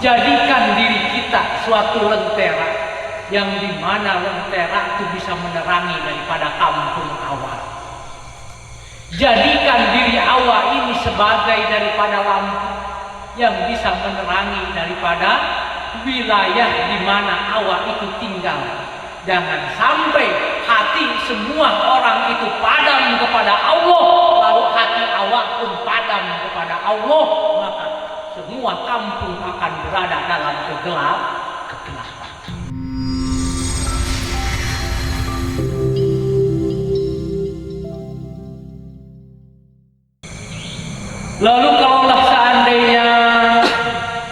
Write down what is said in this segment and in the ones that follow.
Jadikan diri kita suatu lentera, yang dimana lentera itu bisa menerangi daripada kampung awal. Jadikan diri awal ini sebagai daripada lampu yang bisa menerangi daripada wilayah di mana awal itu tinggal. Jangan sampai hati semua orang itu padam kepada Allah, lalu hati awak pun padam kepada Allah, maka semua kampung akan berada dalam kegelapan. Lalu kalaulah seandainya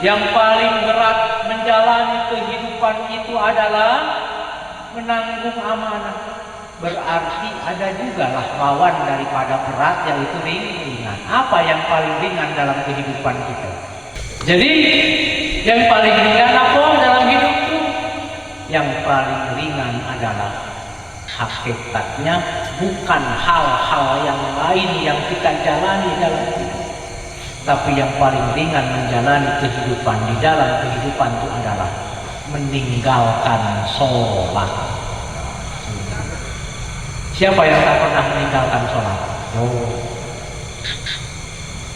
yang paling berat menjalani kehidupan itu adalah menanggung amanah, berarti ada juga lah lawan daripada berat, yaitu ringan. Apa yang paling ringan dalam kehidupan kita? Jadi yang paling ringan apa dalam hidupku? Yang paling ringan adalah hakikatnya bukan hal-hal yang lain yang kita jalani dalam hidup, tapi yang paling ringan menjalani kehidupan di dalam kehidupan itu adalah meninggalkan sholat. Siapa yang tak pernah meninggalkan sholat?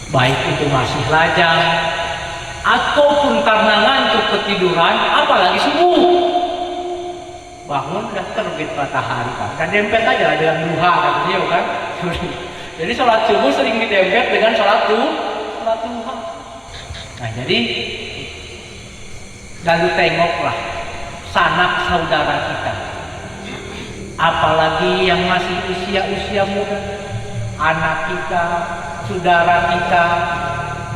Baik itu masih lajang ataupun karena ngantuk ketiduran, apalagi subuh. Bangun udah terbit matahari, Pak. Dan dempet aja dengan duha, kata dia kan. Jadi sholat subuh sering didempet dengan sholat duha. Nah, jadi lalu tengoklah sanak saudara kita, apalagi yang masih usia muda, anak kita, saudara kita,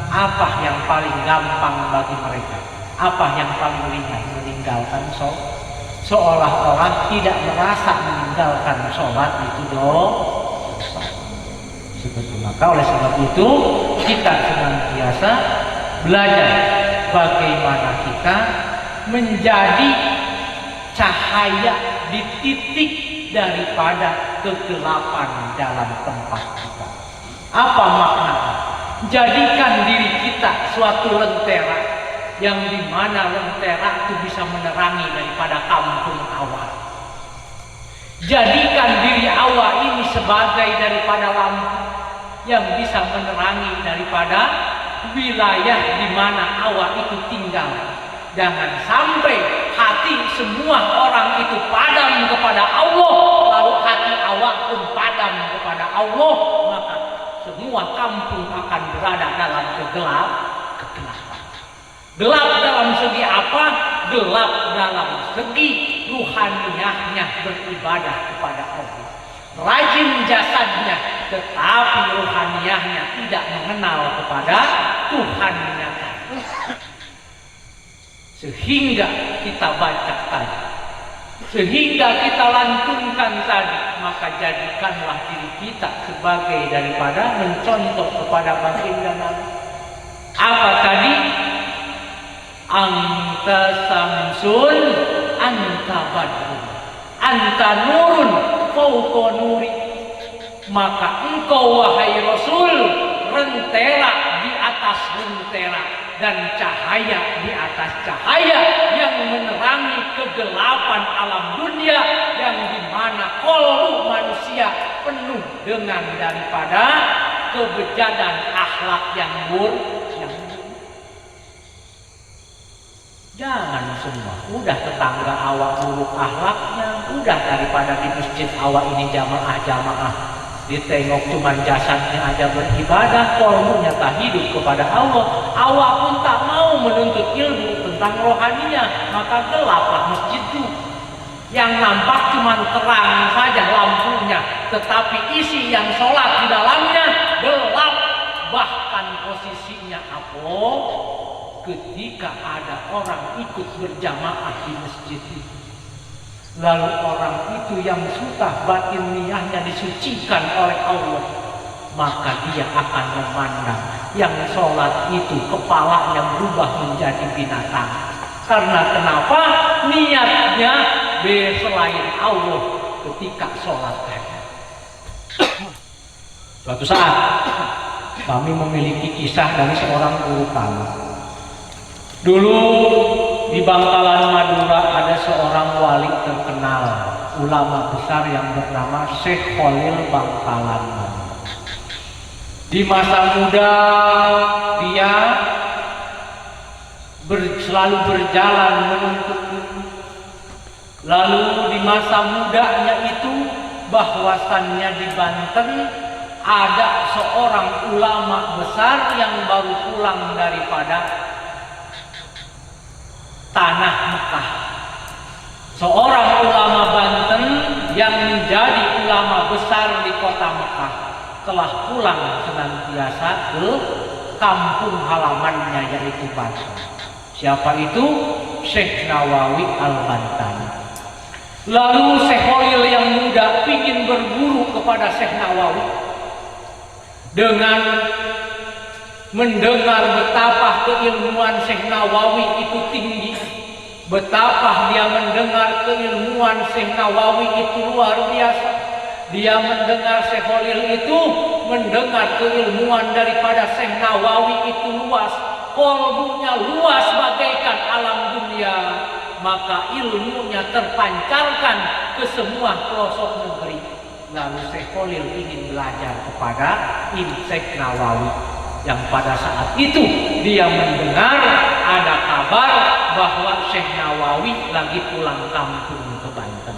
apa yang paling gampang bagi mereka? Apa yang paling ringan? Meninggalkan sholat. Seolah-olah tidak merasa meninggalkan sholat itu dosa. Maka oleh sebab itu kita senantiasa belajar bagaimana kita menjadi cahaya di titik daripada kegelapan dalam tempat kita. Apa maknanya? Jadikan diri kita suatu lentera, yang dimana lentera itu bisa menerangi daripada kampung awal. Jadikan diri awal ini sebagai daripada lampu yang bisa menerangi daripada wilayah di mana awak itu tinggal. Jangan sampai hati semua orang itu padam kepada Allah, lalu hati awak pun padam kepada Allah, maka semua kampung akan berada dalam kegelapan. Gelap dalam segi apa? Gelap dalam segi ruhaniyahnya beribadah kepada Allah. Rajin jasadnya, tetapi ruhaniyahnya tidak mengenal kepada Tuhannya. Sehingga kita baca tadi, sehingga kita lantunkan tadi, maka jadikanlah diri kita sebagai daripada mencontoh kepada baginda Nabi. Apa tadi? Anta samsun, anta badrun, anta nurun, fauqa nuri. Maka engkau wahai Rasul, rentera di atas rentera, dan cahaya di atas cahaya yang menerangi kegelapan alam dunia, yang dimana kolbu manusia penuh dengan daripada kebejadan akhlak yang buruk. Jangan semua, udah tetangga awak buruk akhlaknya, udah daripada di masjid awak ini jamaah, ditengok cuman jasadnya aja beribadah, kolbunya tak hidup kepada Allah, awak pun tak mau menuntut ilmu tentang rohaninya, maka gelaplah masjid itu. Yang nampak cuman terang saja lampunya, tetapi isi yang sholat di dalamnya gelap, bahkan posisinya apa? Ketika ada orang ikut berjamaah di masjid itu, lalu orang itu yang sudah batin niatnya disucikan oleh Allah, maka dia akan memandang yang sholat itu kepalanya berubah menjadi binatang. Karena kenapa? Niatnya selain Allah ketika sholat. Suatu saat kami memiliki kisah dari seorang guru kami. Dulu di Bangkalan Madura ada seorang wali terkenal, ulama besar yang bernama Syekh Khalil Bangkalan Madura. Di masa muda dia selalu berjalan menuntut ilmu. Lalu di masa mudanya itu bahwasannya di Banten ada seorang ulama besar yang baru pulang daripada tanah Mekah. Seorang ulama Banten yang menjadi ulama besar di kota Mekah telah pulang senantiasa ke kampung halamannya yaitu Banten. Siapa itu? Syekh Nawawi Al-Bantani. Lalu Syekh Khalil yang muda ingin berguru kepada Syekh Nawawi dengan mendengar betapa keilmuan Syekh Nawawi itu tinggi, betapa dia mendengar keilmuan Syekh Nawawi itu luar biasa. Dia mendengar Syekh Khalil itu mendengar keilmuan daripada Syekh Nawawi itu luas, kolbunya luas bagaikan alam dunia, maka ilmunya terpancarkan ke semua pelosok negeri. Lalu Syekh Khalil ingin belajar kepada Syekh Nawawi, yang pada saat itu dia mendengar ada kabar bahwa Syekh Nawawi lagi pulang kampung ke Banten.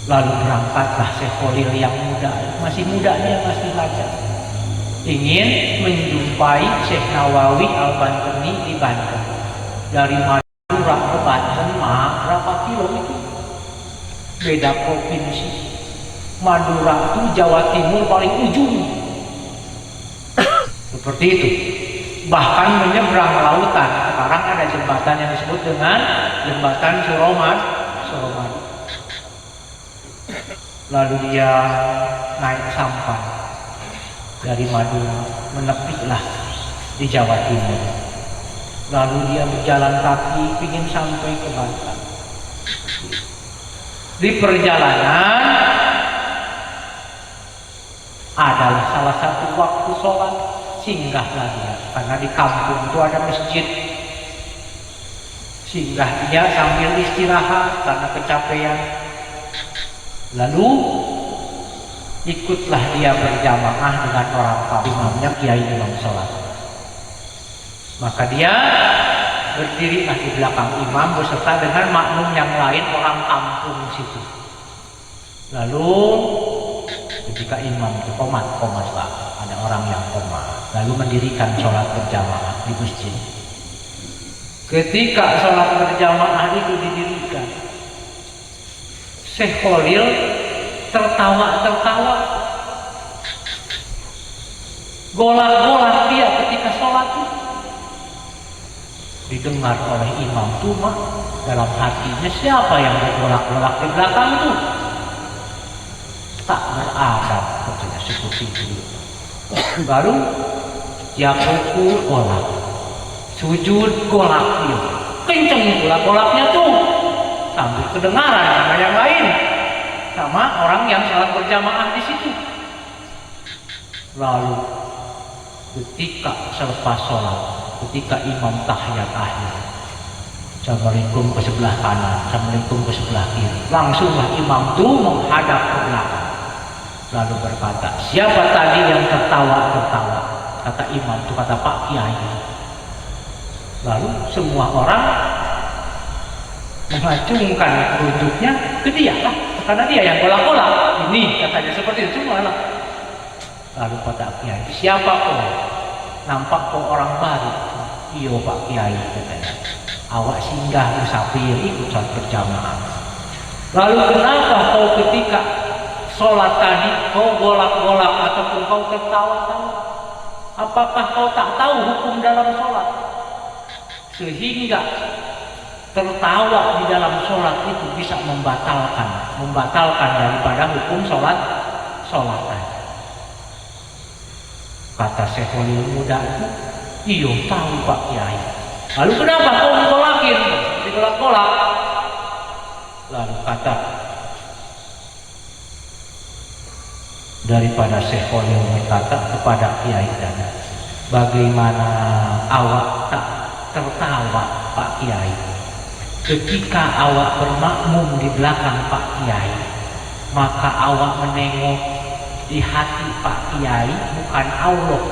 Lalu berangkatlah Syekh Khalil yang muda, masih mudanya masih belajar, ingin menjumpai Syekh Nawawi Al-Bantani di Banten. Dari Madura ke Banten berapa kilo itu? Beda provinsi. Madura itu Jawa Timur paling ujung. Seperti itu. Bahkan menyeberang lautan. Sekarang ada jembatan yang disebut dengan jembatan Suramadu. Lalu dia naik sampan dari Madura, menepiklah di Jawa Timur. Lalu dia berjalan kaki ingin sampai ke Banten. Di perjalanan adalah salah satu waktu sholat, singgahlah dia, karena di kampung itu ada masjid. Singgah dia sambil istirahat karena kecapean. Lalu ikutlah dia berjamaah dengan orang kaum, imamnya kiai imam sholat. Maka dia berdirilah di belakang imam beserta dengan makmum yang lain orang kampung situ. Lalu ketika imam itu komat lah, ada orang yang komat, lalu mendirikan sholat berjamaah di masjid. Ketika sholat berjamaah itu didirikan, Syekh Khalil tertawa, golak-golak dia ketika sholat itu. Didengar oleh imam Tuma, dalam hatinya siapa yang bergolak-golak di belakang itu? Tak beradab, katanya seperti itu. Baru tiap ruku golak, sujud golak dia, kenceng golak-golaknya tuh, sambil kedengaran sama yang lain, sama orang yang salat berjamaah di situ. Lalu ketika selepas sholat, ketika imam tahiyat akhir, assalamualaikum ke sebelah kanan, assalamualaikum ke sebelah kiri, langsunglah imam itu menghadap ke belakang, lalu berkata, siapa tadi yang tertawa? Kata imam itu, kata Pak Kiai. Lalu semua orang mengacungkan rujuknya ke dia lah, karena dia yang golak-golak. Ini katanya seperti itu semua lah. Lalu kata Kiai, siapa kau? Nampak kau orang baru. Iyo Pak Kiai, katanya. Awak singgah musafir ikut sholat berjamaah. Lalu kenapa kau ketika sholat tadi kau golak-golak ataupun kau tertawa-tawa? Apakah kau tak tahu hukum dalam sholat? Sehingga tertawa di dalam sholat itu bisa membatalkan daripada hukum sholat tadi. Kata Syekh Khalil muda itu, iyo tahu Pak Kiai. Lalu kenapa kau menggolakin? Digolak-golak. Lalu kata daripada Syekh Khalil berkata kepada Kiai tadi, bagaimana awak tak tertawa Pak Kiai. Ketika awak bermakmum di belakang Pak Kiai, maka awak menengok di hati Pak Kiai bukan Allah